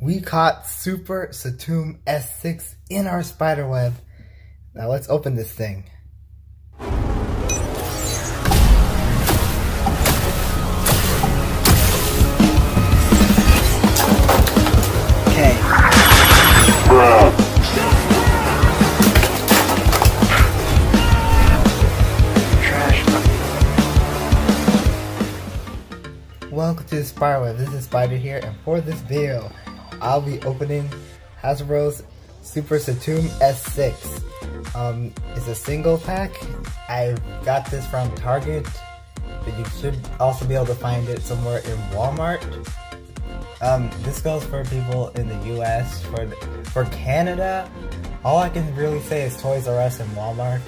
We caught Super Satoom S6 in our spiderweb. Now let's open this thing. Okay. Welcome to the Spiderweb. This is Spider here, and for this video, I'll be opening Hasbro's Super Satoom S6. It's a single pack. I got this from Target, but you should also be able to find it somewhere in Walmart. This goes for people in the US. For Canada, all I can really say is Toys R Us and Walmart.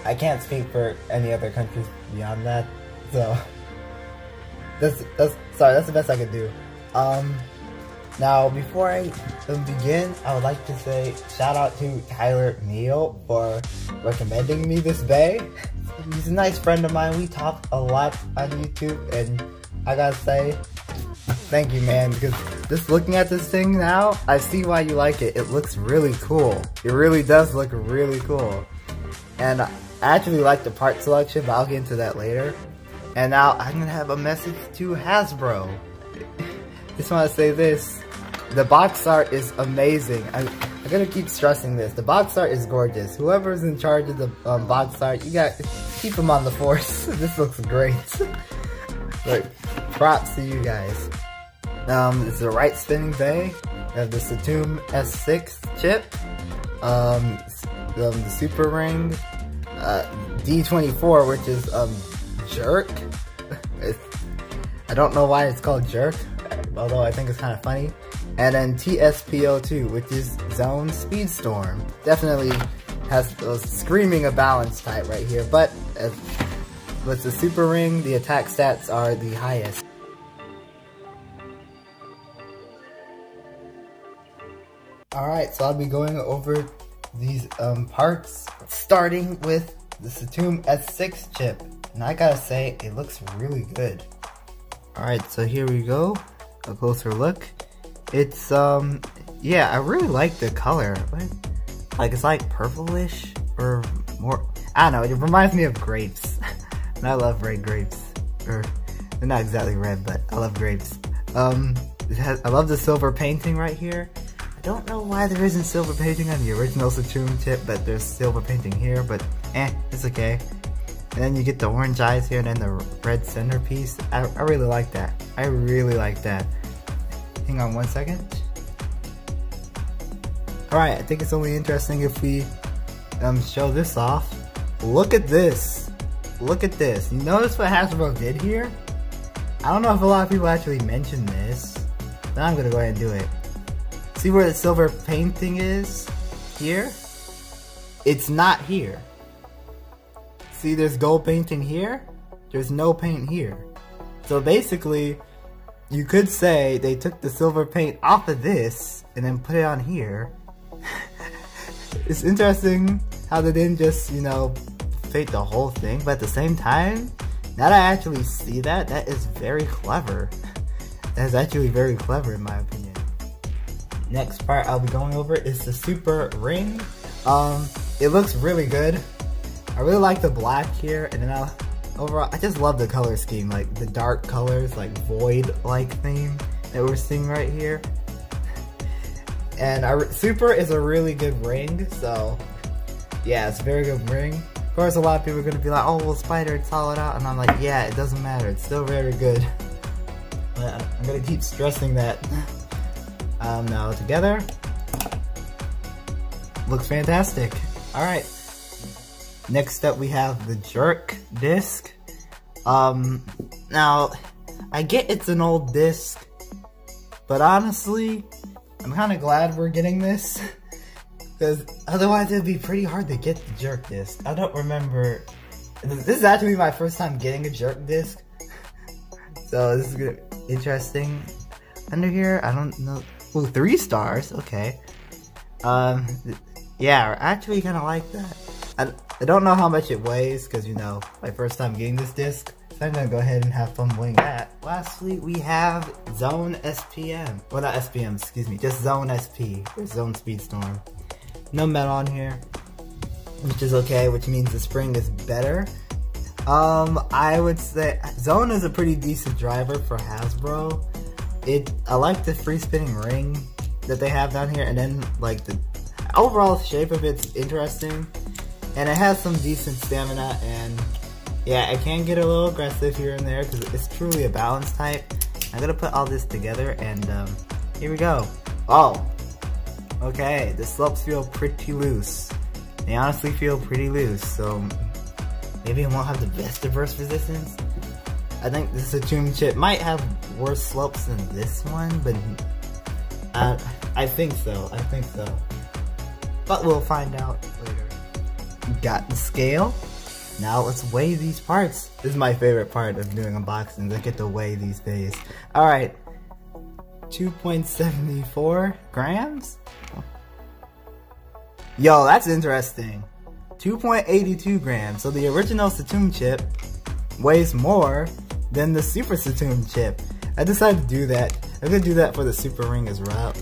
I can't speak for any other countries beyond that, so that's the best I can do. Now, before I begin, I would like to say shout out to Tyler Neal for recommending me this bay. He's a nice friend of mine. We talk a lot on YouTube, and I gotta say, thank you, man, because just looking at this thing now, I see why you like it. It looks really cool. It really does look really cool. And I actually like the part selection, but I'll get into that later. And now I'm gonna have a message to Hasbro. Just want to say this. The box art is amazing. I'm gonna keep stressing this. The box art is gorgeous. Whoever's in charge of the box art, you got keep them on the force. This looks great. But props to you guys. It's the right spinning bay of the Satoom S6 chip. The Super Ring, D24, which is Jerk. I don't know why it's called Jerk, although I think it's kind of funny. And then TSPO2, which is Zone Speedstorm. Definitely has those screaming a balance type right here, but with the Super Ring, the attack stats are the highest. Alright, so I'll be going over these parts, starting with the Satoom S6 chip. And I gotta say, it looks really good. Alright, so here we go. A closer look. It's, yeah, I really like the color. Like, it's like purplish, or more, I don't know, it reminds me of grapes. And I love red grapes. Or, they're not exactly red, but I love grapes. I love the silver painting right here. I don't know why there isn't silver painting on the original Satoom chip, but there's silver painting here, but it's okay. And then you get the orange eyes here, and then the red centerpiece. I really like that. I really like that. Hang on one second. Alright, I think it's only interesting if we show this off. Look at this. Look at this. You notice what Hasbro did here? I don't know if a lot of people actually mentioned this, but I'm gonna go ahead and do it. See where the silver painting is? Here? It's not here. See, there's gold painting here? There's no paint here. So basically, you could say they took the silver paint off of this and then put it on here. It's interesting how they didn't just, you know, paint the whole thing, but at the same time, now that I actually see that, that is very clever. That is actually very clever in my opinion. Next part I'll be going over is the Super Ring. It looks really good. I really like the black here, and then overall, I just love the color scheme, like the dark colors, like void-like theme that we're seeing right here. And Super is a really good ring, so yeah, it's a very good ring. Of course, a lot of people are gonna be like, "Oh, well, Spider, it's solid out," and I'm like, "Yeah, it doesn't matter. It's still very good." But I'm gonna keep stressing that. Now together, looks fantastic. All right. Next up, we have the Jerk disc. Now, I get it's an old disc, but honestly, I'm kind of glad we're getting this, because otherwise it'd be pretty hard to get the Jerk disc. I don't remember. This is actually my first time getting a Jerk disc, so this is good. Interesting. Under here, I don't know. Ooh, 3 stars. Okay. Yeah, I actually kind of like that. I don't know how much it weighs, because, you know, my first time getting this disc, So I'm gonna go ahead and have fun playing that. Lastly, we have Zone SPM. Well, not SPM, excuse me, just Zone SP, or Zone Speedstorm. No metal on here, which is okay, which means the spring is better. I would say Zone is a pretty decent driver for Hasbro. I like the free spinning ring that they have down here, and then like the overall shape of it's interesting, and it has some decent stamina, and yeah, it can get a little aggressive here and there because it's truly a balance type. I'm gonna put all this together, and here we go. Oh, okay, the slopes feel pretty loose. They honestly feel pretty loose, so maybe it won't have the best diverse resistance. I think this Satoom chip might have worse slopes than this one, but I think so. But we'll find out later. Got the scale. Now let's weigh these parts. This is my favorite part of doing unboxings. I get to weigh these days. Alright. 2.74 grams? Yo, that's interesting. 2.82 grams. So the original Satoom chip weighs more than the Super Satoom chip. I decided to do that. I'm gonna do that for the Super Ring as well.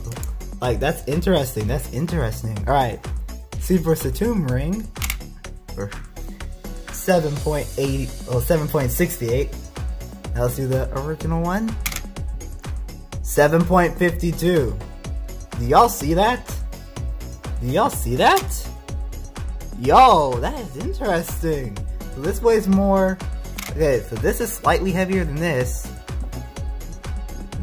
Like, that's interesting. Alright. Super Satoom Ring. For 7.68. Now let's do the original one. 7.52. Do y'all see that? Yo, that is interesting. So this weighs more. Okay, so this is slightly heavier than this.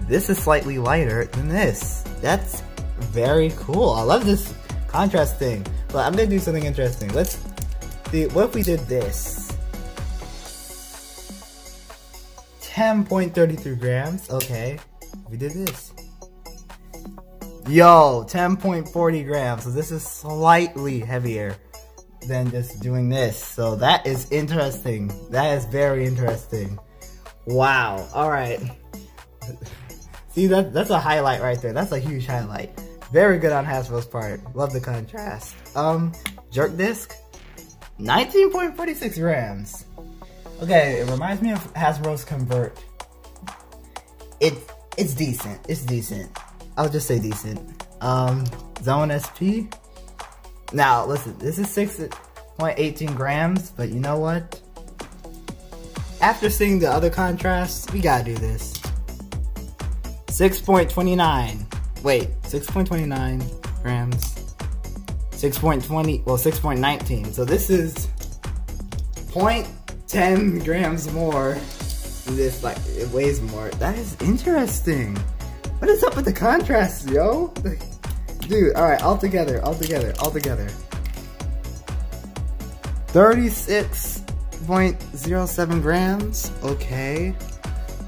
This is slightly lighter than this. That's very cool. I love this contrast thing. But I'm gonna do something interesting. Let's see, what if we did this? 10.33 grams. Okay, we did this. Yo, 10.40 grams. So this is slightly heavier than just doing this. So that is interesting. That is very interesting. Wow. Alright. See, that's a highlight right there. That's a huge highlight. Very good on Hasbro's part. Love the contrast. Jerk disc. 19.46 grams. Okay, it reminds me of Hasbro's Convert. It's decent. I'll just say decent. Zone SP. Now, listen, this is 6.18 grams, but you know what? After seeing the other contrasts, we gotta do this. 6.29. Wait, 6.29 grams. 6.19. So this is 0.10 grams more. This, like, it weighs more. That is interesting. What is up with the contrast, yo? Dude, alright, all together. 36.07 grams. Okay.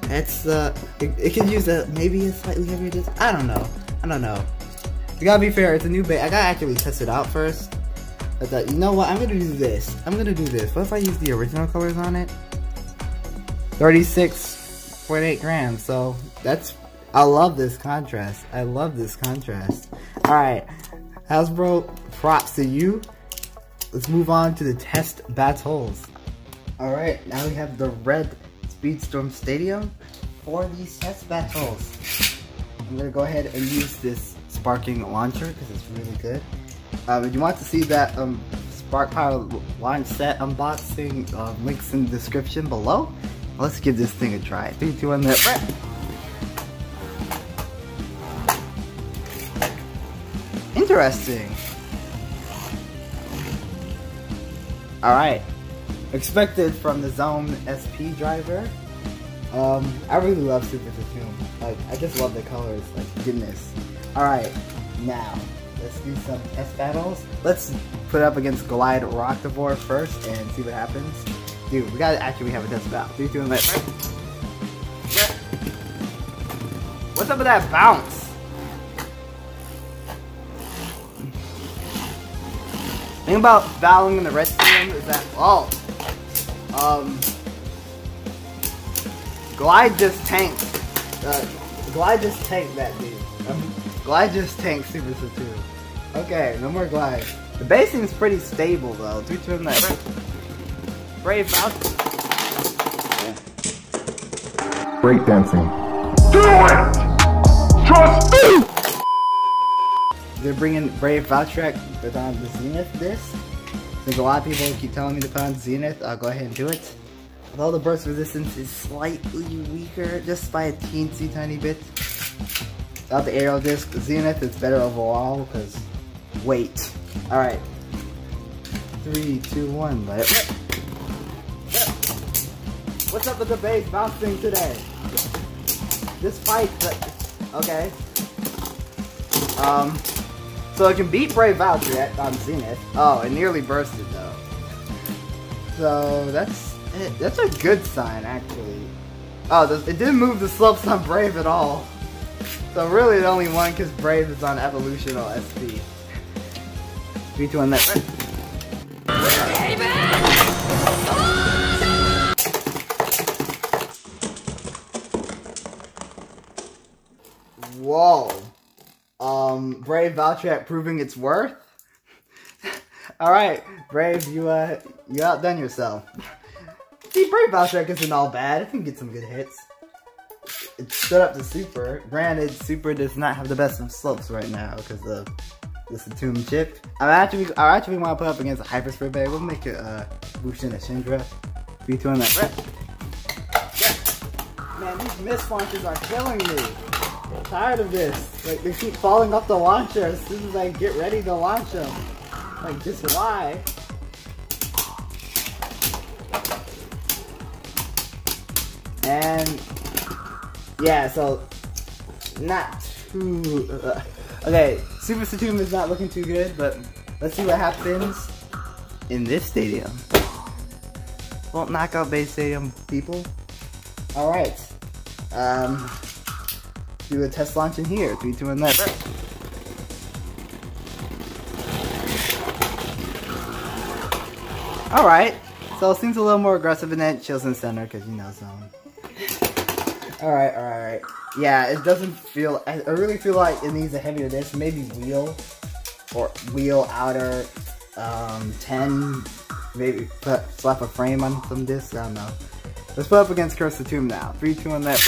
It's, it can use maybe a slightly heavier disc. I don't know. We gotta be fair, it's a new base. I gotta actually test it out first. I thought, you know what, I'm gonna do this. What if I use the original colors on it? 36.8 grams, so I love this contrast. Alright, Hasbro, props to you. Let's move on to the test battles. Alright, now we have the red Speedstorm Stadium for these test battles. I'm gonna go ahead and use this sparking launcher because it's really good. If you want to see that Spark Power launch set unboxing, links in the description below. Let's give this thing a try. 3, 2, 1, let rip. Interesting. Alright. Expected from the Zone SP driver. I really love Super Satoom. Like, I just love the colors. Like, goodness. Alright, now let's do some test battles. Let's put it up against Glide Rocktavor first and see what happens. Dude, we gotta actually have a test battle. 3, 2, 1, let rip. What's up with that bounce? The thing about battling in the red team is that, Glide just tanked. Glide just tanked that dude. Glide just tanked Super Satoom. Okay, no more Glide. The basing is pretty stable though. 3, 2, 1, let rip. Brave bounce. breakdancing. Do it! Trust me! They're bringing Brave Valtryek with on the Zenith disc. There's a lot of people who keep telling me to put on Zenith. I'll go ahead and do it. Although the burst resistance is slightly weaker, just by a teensy tiny bit. Without the aerial disc, the Zenith is better overall because weight. Alright. 3, 2, 1, let it rip. What's up with the base bouncing today? This fight, okay. So it can beat Brave Valtryek on Zenith. Oh, it nearly bursted though. So that's a good sign actually. Oh, it didn't move the slopes on Brave at all. So really it only won because Brave is on evolutional SP. 3, 2, 1, that. Whoa. Brave Valtryek proving its worth. Alright, Brave, you outdone yourself. See, Brave Valtryek isn't all bad. It can get some good hits. It stood up to Super. Granted, Super does not have the best of slopes right now because of the Satum chip. I actually want to put up against a Hyper Spray Bay. We'll make it Bushin and Shindra. 3, 2, 1, that rip. Man, these miss launches are killing me. I'm tired of this. Like, they keep falling off the launcher as soon as I get ready to launch them. Like, just why? And yeah, so not too okay, Super Satum is not looking too good, but let's see what happens in this stadium. Well, knockout base stadium, people. Alright. Do a test launch in here. 3, 2, 1, that. Alright. So it seems a little more aggressive and then chills in center because you know zone. Alright. Yeah, it doesn't feel, I really feel like it needs a heavier disc, maybe wheel, or wheel outer, 10, maybe slap a frame on some discs, I don't know. Let's put up against Curse Satum now. 3, 2, 1, that.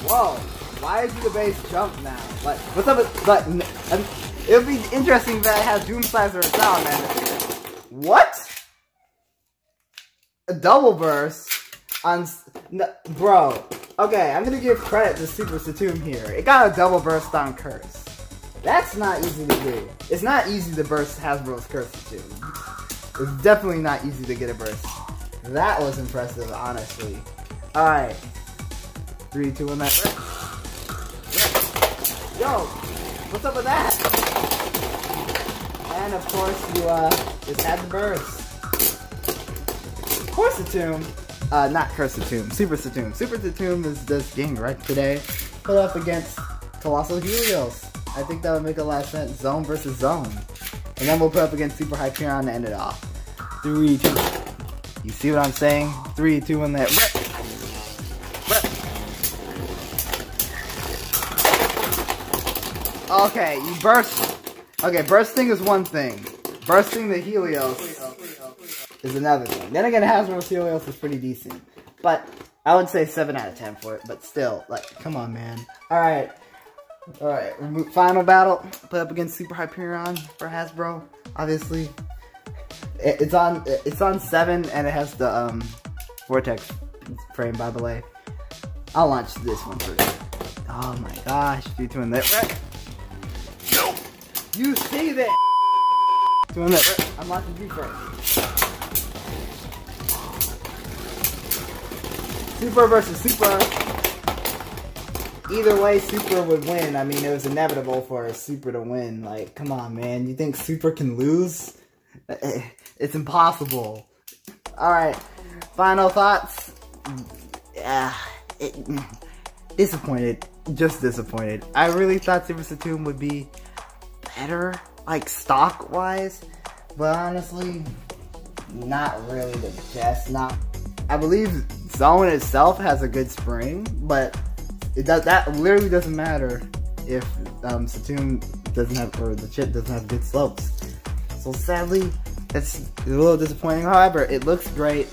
Whoa, why did the base jump now? Like, what's up with, but, it would be interesting if I had Doom Slicer sound, man. What? A double burst? Bro, okay, I'm gonna give credit to Super Satum here. It got a double burst on Curse. That's not easy to do. It's not easy to burst Hasbro's Curse Satum. It's definitely not easy to get a burst. That was impressive, honestly. Alright. 3, 2, 1, that. Yo, what's up with that? And of course, you just had the burst. Curse Satum. Not Curse Satum, Super Satum. Super Satum is just getting wrecked today. Put up against Colossal Helios. I think that would make a lot of sense. Zone versus zone. And then we'll put up against Super Hyperion to end it off. 3, 2. You see what I'm saying? 3, 2, 1, that. Rip. Okay, you burst. Okay, bursting is one thing. Bursting the Helios is another thing. Then again, Hasbro's Helios is pretty decent. But I would say 7 out of 10 for it. But still, like, come on, man. Alright. Alright, final battle. Put up against Super Hyperion for Hasbro. Obviously. It's on 7 and it has the Vortex frame, by the way. I'll launch this one first. Oh my gosh, you're doing that. Nope. You see that? Doing that. I'm launching you first. Super versus Super. Either way, Super would win. I mean, it was inevitable for Super to win. Like, come on, man. You think Super can lose? It's impossible. Alright. Final thoughts. Yeah. Disappointed. Just disappointed. I really thought Super Satum would be better, like, stock-wise. But honestly, not really the best. I believe Zone itself has a good spring, but that literally doesn't matter if Satum doesn't have, or the chip doesn't have good slopes. So sadly, it's a little disappointing. However, it looks great.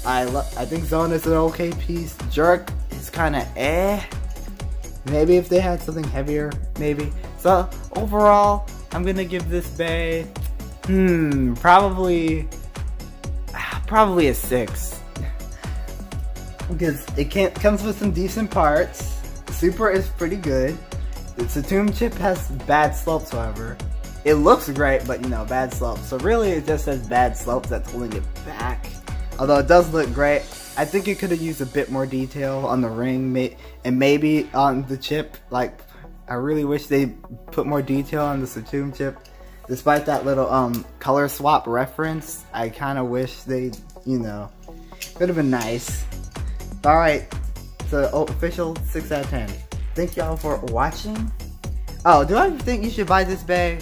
I think Zone is an okay piece. Jerk is kind of eh. Maybe if they had something heavier, maybe. So overall, I'm gonna give this bay, probably a 6. Because it comes with some decent parts. Super is pretty good. The Satum chip has bad slopes, however. It looks great, but you know, bad slopes. So really, it just has bad slopes that's holding it back. Although it does look great, I think it could have used a bit more detail on the ring, and maybe on the chip. Like, I really wish they put more detail on the Satum chip. Despite that little color swap reference, I kind of wish they, you know, could have been nice. Alright, so official 6 out of 10. Thank y'all for watching. Oh, do I think you should buy this bay?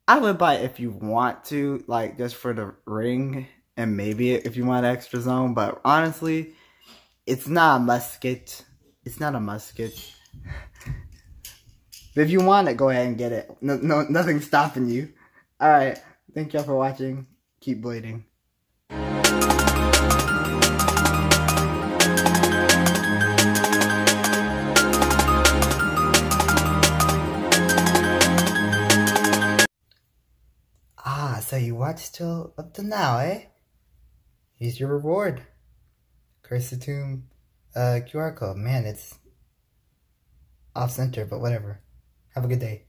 I would buy it if you want to, like just for the ring, and maybe if you want extra zone, but honestly, it's not a musket. It's not a musket. If you want it, go ahead and get it. No, nothing's stopping you. Alright, thank y'all for watching. Keep bleeding. So you watched till up to now, eh? Here's your reward. Cursatum QR code. Man, it's off center, but whatever. Have a good day.